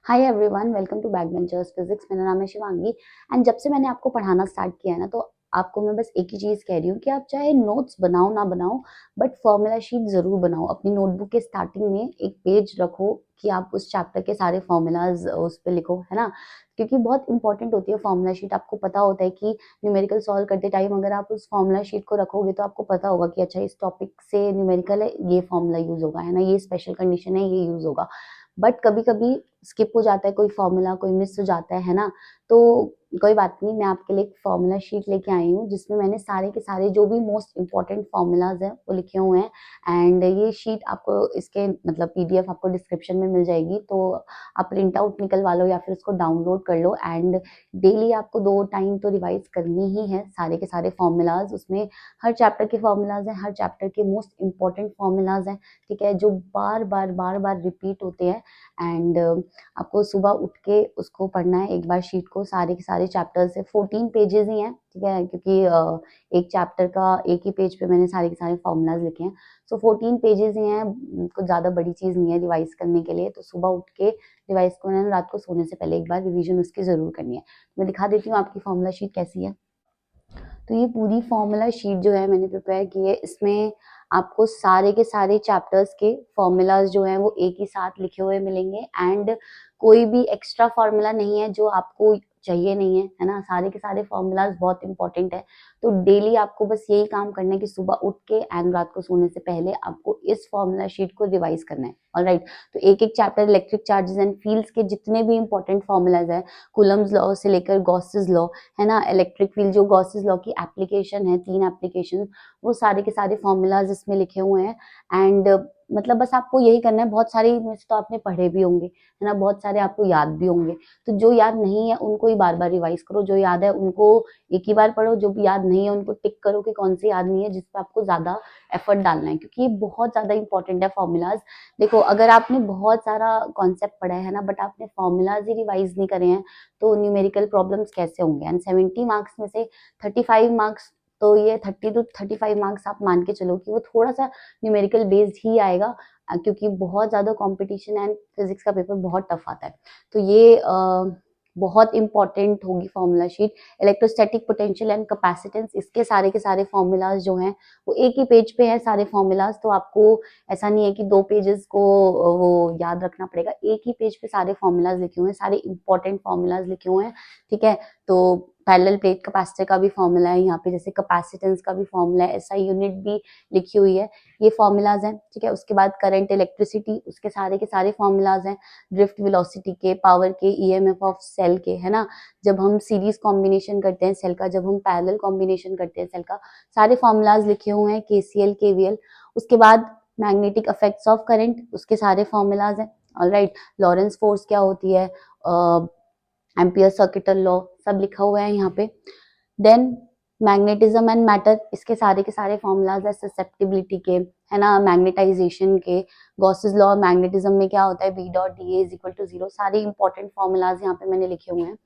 Hi everyone, welcome to backbenchers physics. मेरा नाम है शिवांगी। एंड जब से मैंने आपको पढ़ाना स्टार्ट किया है ना, तो आपको मैं बस एक ही चीज कह रही हूँ कि आप चाहे नोट्स बनाओ ना बनाओ, बट फॉर्मूला शीट जरूर बनाओ। अपनी नोटबुक के स्टार्टिंग में एक पेज रखो कि आप उस चैप्टर के सारे फॉर्मूलाज उस पर लिखो, है ना। क्योंकि बहुत इंपॉर्टेंट होती है फॉर्मूला शीट। आपको पता होता है कि न्यूमेरिकल सॉल्व करते टाइम अगर आप उस फॉर्मूला शीट को रखोगे तो आपको पता होगा कि अच्छा, इस टॉपिक से न्यूमेरिकल है, ये फॉर्मूला यूज होगा, है ना, ये स्पेशल कंडीशन है, ये यूज होगा। बट कभी कभी स्किप हो जाता है कोई फॉर्मूला, कोई मिस हो जाता है ना। तो कोई बात नहीं, मैं आपके लिए एक फॉर्मूला शीट लेके आई हूँ जिसमें मैंने सारे के सारे जो भी मोस्ट इंपॉर्टेंट फॉर्मूलाज हैं वो लिखे हुए हैं। एंड ये शीट आपको इसके मतलब पीडीएफ आपको डिस्क्रिप्शन में मिल जाएगी, तो आप प्रिंट आउट निकलवा लो या फिर उसको डाउनलोड कर लो। एंड डेली आपको 2 टाइम तो रिवाइज करनी ही है सारे के सारे फॉर्मूलाज। उसमें हर चैप्टर के फॉर्मूलाज हैं, हर चैप्टर के मोस्ट इंपॉर्टेंट फॉर्मूलाज हैं, ठीक है, जो बार बार रिपीट होते हैं। एंड आपको सुबह उठ के उसको पढ़ना है एक बार शीट को, सारे के सारे चैप्टर से। 14 पेजेस ही हैं, ठीक है, क्योंकि एक चैप्टर का एक ही पेज पे मैंने सारे के सारे फॉर्मूलाज लिखे हैं। सो 14 पेजेस ही हैं, कुछ ज्यादा बड़ी चीज नहीं है रिवाइज करने के लिए। तो सुबह उठ के रिवाइज करना है, रात को सोने से पहले एक बार रिवीजन उसकी जरूर करनी है। मैं दिखा देती हूँ आपकी फॉर्मूला शीट कैसी है। तो ये पूरी फॉर्मूला शीट जो है मैंने प्रिपेयर की है। इसमें आपको सारे के सारे चैप्टर्स के फॉर्मूलाज जो हैं वो एक ही साथ लिखे हुए मिलेंगे। एंड कोई भी एक्स्ट्रा फॉर्मूला नहीं है जो आपको चाहिए नहीं है ना। सारे के सारे फॉर्मूलाज बहुत इंपॉर्टेंट है। तो डेली आपको बस यही काम करना है कि सुबह उठ के एंड रात को सोने से पहले आपको इस फॉर्मूला शीट को रिवाइज करना है। ऑलराइट। तो एक एक chapter electric charges and fields के जितने भी इंपॉर्टेंट फॉर्मूलाज है, कूलम्स लॉ से लेकर गॉसेस लॉ, है ना, इलेक्ट्रिक फील्ड जो गॉसेस लॉ की एप्लीकेशन है, 3 एप्लीकेशन, वो सारे के सारे फॉर्मूलाज इसमें लिखे हुए हैं। एंड मतलब बस आपको यही करना है। बहुत सारे में से तो आपने पढ़े भी होंगे, है ना, बहुत सारे आपको याद भी होंगे। तो जो याद नहीं है उनको ही बार बार रिवाइज करो, जो याद है उनको एक ही बार पढ़ो, जो भी याद नहीं है उनको टिक करो कि कौन सी याद नहीं है, जिसपे आपको ज्यादा एफर्ट डालना है, क्योंकि ये बहुत ज्यादा इंपॉर्टेंट है फॉर्मूलाज। देखो, अगर आपने बहुत सारा कॉन्सेप्ट पढ़ा है ना, बट आपने फॉर्मूलाज ही रिवाइज नहीं करे हैं, तो न्यूमेरिकल प्रॉब्लम्स कैसे होंगे। एंड 70 मार्क्स में से 35 मार्क्स, तो ये 30 to 35 मार्क्स आप मान के चलो कि वो थोड़ा सा न्यूमेरिकल बेस्ड ही आएगा, क्योंकि बहुत ज्यादा कंपटीशन है। फिजिक्स का पेपर बहुत टफ आता है। तो ये बहुत इंपॉर्टेंट होगी formula sheet. Electrostatic potential and capacitance, इसके सारे के सारे फॉर्मूलाज जो हैं वो एक ही पेज पे है सारे फॉर्मूलाज। तो आपको ऐसा नहीं है कि 2 पेजेस को वो याद रखना पड़ेगा, एक ही पेज पे सारे फॉर्मूलाज लिखे हुए हैं, सारे इंपॉर्टेंट फॉर्मूलाज लिखे हुए हैं, ठीक है। तो पैरेलल प्लेट कैपेसिटर का भी फॉर्मूला है यहाँ पे, जैसे कैपेसिटेंस का भी फॉर्मूला है, एसआई यूनिट भी लिखी हुई है, ये फॉर्मूलाज हैं, ठीक है। उसके बाद करंट, इलेक्ट्रिसिटी, उसके सारे के सारे फॉर्मूलाज हैं, ड्रिफ्ट वेलोसिटी के, पावर के, ईएमएफ ऑफ सेल के, है ना। जब हम सीरीज कॉम्बिनेशन करते हैं सेल का, जब हम पैरेलल कॉम्बिनेशन करते हैं सेल का, सारे फॉर्मूलाज लिखे हुए हैं, केसीएल, केवीएल। उसके बाद मैग्नेटिक इफेक्ट्स ऑफ करंट, उसके सारे फॉर्मूलाज हैं। ऑलराइट। लॉरेंस फोर्स क्या होती है, एम्पियर सर्किटल लॉ, सब लिखा हुआ है यहाँ पे। देन मैग्नेटिज्म एंड मैटर, इसके सारे के सारे फॉर्मूलाज है ससेप्टिबिलिटी के, है ना, मैग्नेटाइजेशन के। गॉसेस लॉ मैग्नेटिज्म में क्या होता है, B dot D A is equal to 0, सारे इंपॉर्टेंट फॉर्मूलाज यहाँ पे मैंने लिखे हुए हैं।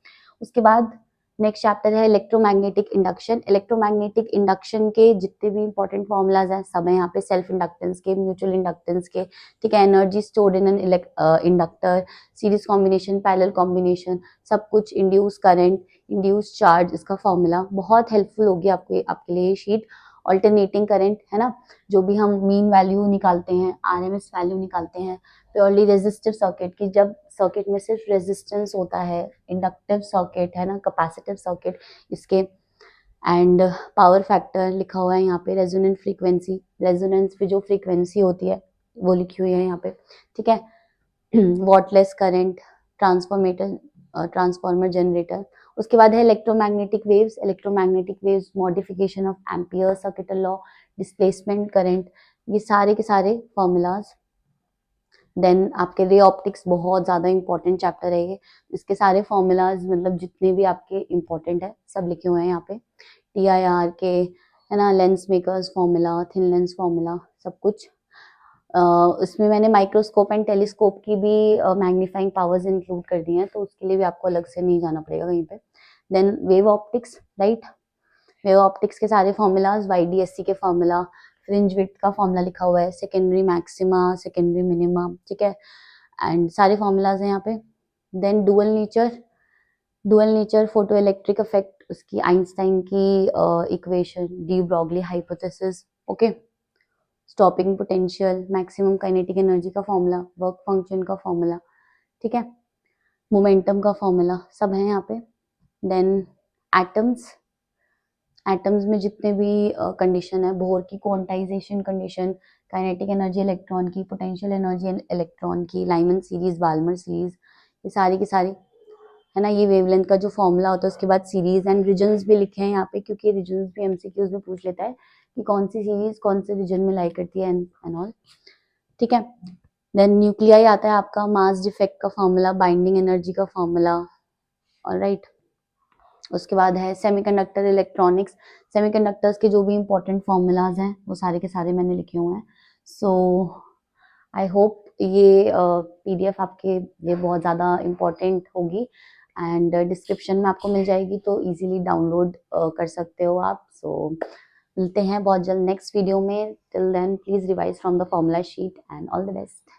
उसके बाद नेक्स्ट चैप्टर है इलेक्ट्रोमैग्नेटिक इंडक्शन। इलेक्ट्रोमैग्नेटिक इंडक्शन के जितने भी इंपॉर्टेंट फॉर्मूलाज हैं सब है यहाँ पे, सेल्फ इंडक्टेंस के, म्यूचुअल इंडक्टेंस के, ठीक है, energy stored in an inductor, series combination, parallel combination, सब कुछ, इंड्यूस करंट, इंड्यूस चार्ज, इसका फॉर्मूला बहुत हेल्पफुल होगी आपके आपके लिए ये शीट। ऑल्टरनेटिंग करंट, है ना, जो भी हम मीन वैल्यू निकालते हैं, आरएमएस वैल्यू निकालते हैं। प्योरली रेजिस्टिव सर्किट की, जब सर्किट में सिर्फ रेजिस्टेंस होता है, इंडक्टिव सर्किट, है ना, कैपेसिटिव सर्किट, इसके। एंड पावर फैक्टर लिखा हुआ है यहाँ पे, रेजोनेंट फ्रीक्वेंसी, रेजोनेंस पे जो फ्रीक्वेंसी होती है वो लिखी हुई है यहाँ पे, ठीक है। Wattless current, transformer, transformer generator. उसके बाद है electromagnetic waves, electromagnetic waves, modification of Ampere circuital law, displacement current, ये सारे के सारे फॉर्मूलाज। देन आपके रे ऑप्टिक्स, बहुत ज्यादा इंपॉर्टेंट चैप्टर है ये। इसके सारे फॉर्मूलाज मतलब जितने भी आपके इंपॉर्टेंट है सब लिखे हुए हैं यहाँ पे, टीआईआर के, है ना, lens makers formula, thin lens formula, सब कुछ। इसमें मैंने माइक्रोस्कोप एंड टेलीस्कोप की भी मैग्नीफाइंग पावर्स इंक्लूड कर दी हैं, तो उसके लिए भी आपको अलग से नहीं जाना पड़ेगा कहीं पे। Then wave optics, right, wave optics के सारे फॉर्मूलाज, वाईडीएससी के फॉर्मूला, फ्रिंज विड्थ का फॉर्मूला लिखा हुआ है, सेकेंडरी मैक्सिमा, सेकेंडरी मिनिमा, ठीक है। एंड सारे फॉर्मूलाज हैं यहाँ पे। Then dual nature photo electric effect, उसकी आइंस्टाइन की equation, de Broglie hypothesis, okay. Stopping potential, maximum kinetic energy का फॉर्मूला, वर्क फंक्शन का फॉर्मूला, ठीक है, मोमेंटम का फॉर्मूला, सब है यहाँ पे। देन एटम्स, एटम्स में जितने भी कंडीशन है, बोर की quantization condition, kinetic energy electron की, पोटेंशियल एनर्जी इलेक्ट्रॉन की, लाइमन सीरीज, बाल्मर सीरीज, ये सारी की सारी है ना। ये वेवलेंथ का जो फॉर्मूला होता है, उसके बाद सीरीज एंड रीजन्स भी लिखे हैं यहाँ पे, क्योंकि रीजन्स भी एमसीक्यूज में पूछ लेता है कि कौन सी सीरीज कौन से रीजन में लाई करती है एंड ऑल, ठीक है। देन न्यूक्लियाई आता है आपका, मास डिफेक्ट का फॉर्मूला, बाइंडिंग एनर्जी का फॉर्मूला, ऑलराइट। उसके बाद है सेमीकंडक्टर इलेक्ट्रॉनिक्स, सेमीकंडक्टर्स के जो भी इंपॉर्टेंट फॉर्मूलाज हैं वो सारे के सारे मैंने लिखे हुए हैं। सो आई होप ये पीडीएफ आपके लिए बहुत ज़्यादा इम्पोर्टेंट होगी, एंड डिस्क्रिप्शन में आपको मिल जाएगी, तो इजीली डाउनलोड कर सकते हो आप। सो मिलते हैं बहुत जल्द नेक्स्ट वीडियो में। Till then please revise from the formula sheet and all the best.